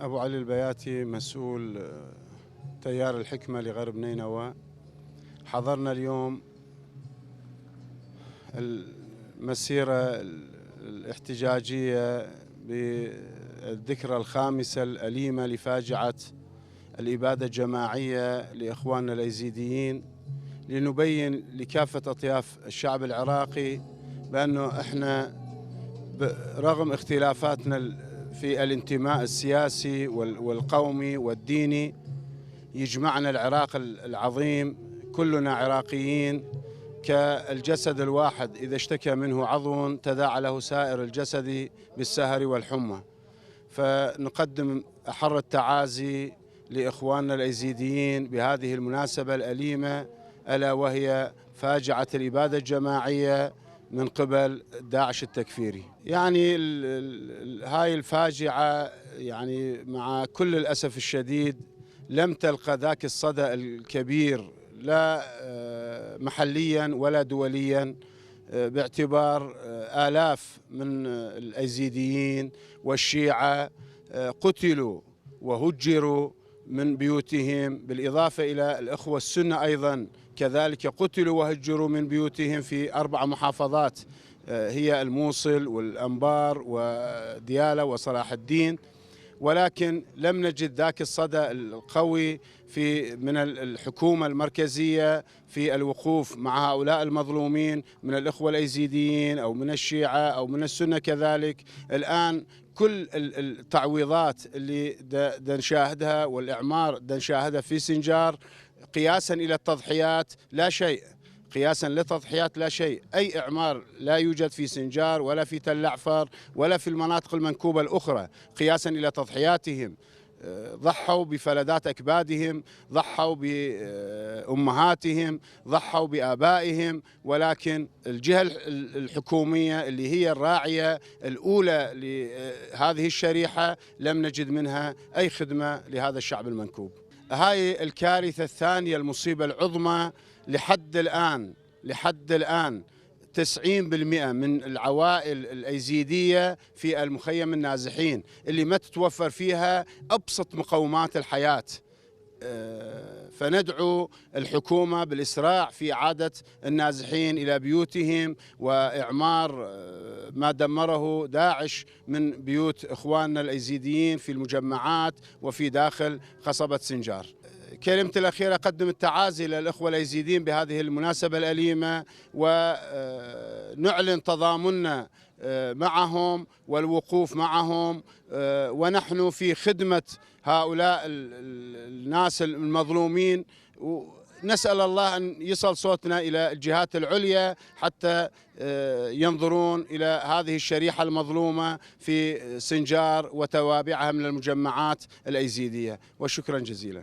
أبو علي البياتي، مسؤول تيار الحكمة لغرب نينوى. حضرنا اليوم المسيرة الاحتجاجية بالذكرى الخامسة الأليمة لفاجعة الإبادة الجماعية لإخواننا الأيزيديين، لنبين لكافة أطياف الشعب العراقي بأنه إحنا رغم اختلافاتنا في الانتماء السياسي والقومي والديني يجمعنا العراق العظيم، كلنا عراقيين كالجسد الواحد، إذا اشتكى منه عضو تداعى له سائر الجسد بالسهر والحمى. فنقدم أحر التعازي لإخواننا الأيزيديين بهذه المناسبة الأليمة، ألا وهي فاجعة الإبادة الجماعية من قبل داعش التكفيري. يعني هاي الفاجعة يعني مع كل الأسف الشديد لم تلقى ذاك الصدى الكبير لا محليا ولا دوليا، باعتبار آلاف من الأيزيديين والشيعة قتلوا وهجروا من بيوتهم، بالإضافة إلى الأخوة السنة أيضا كذلك قتلوا وهجروا من بيوتهم في 4 محافظات، هي الموصل والأنبار وديالى وصلاح الدين. ولكن لم نجد ذاك الصدى القوي من الحكومة المركزية في الوقوف مع هؤلاء المظلومين من الإخوة الأيزيديين أو من الشيعة أو من السنة كذلك. الآن كل التعويضات اللي نشاهدها والإعمار نشاهدها في سنجار قياسا إلى التضحيات لا شيء، قياسا للتضحيات لا شيء. أي إعمار لا يوجد في سنجار ولا في تل عفر ولا في المناطق المنكوبة الأخرى قياسا إلى تضحياتهم. ضحوا بفلذات أكبادهم، ضحوا بأمهاتهم، ضحوا بآبائهم، ولكن الجهة الحكومية اللي هي الراعية الأولى لهذه الشريحة لم نجد منها أي خدمة لهذا الشعب المنكوب. هاي الكارثة الثانية، المصيبة العظمى لحد الآن 90% من العوائل الأيزيدية في المخيم النازحين اللي ما تتوفر فيها أبسط مقومات الحياة. فندعو الحكومة بالإسراع في إعادة النازحين إلى بيوتهم وإعمار ما دمره داعش من بيوت إخواننا الأيزيديين في المجمعات وفي داخل قصبة سنجار. كلمتي الأخيرة أقدم التعازي للإخوة الأيزيديين بهذه المناسبة الأليمة، ونعلن تضامننا معهم والوقوف معهم، ونحن في خدمة هؤلاء الناس المظلومين. نسأل الله أن يصل صوتنا إلى الجهات العليا حتى ينظرون إلى هذه الشريحة المظلومة في سنجار وتوابعها من المجمعات الأيزيدية. وشكرا جزيلا.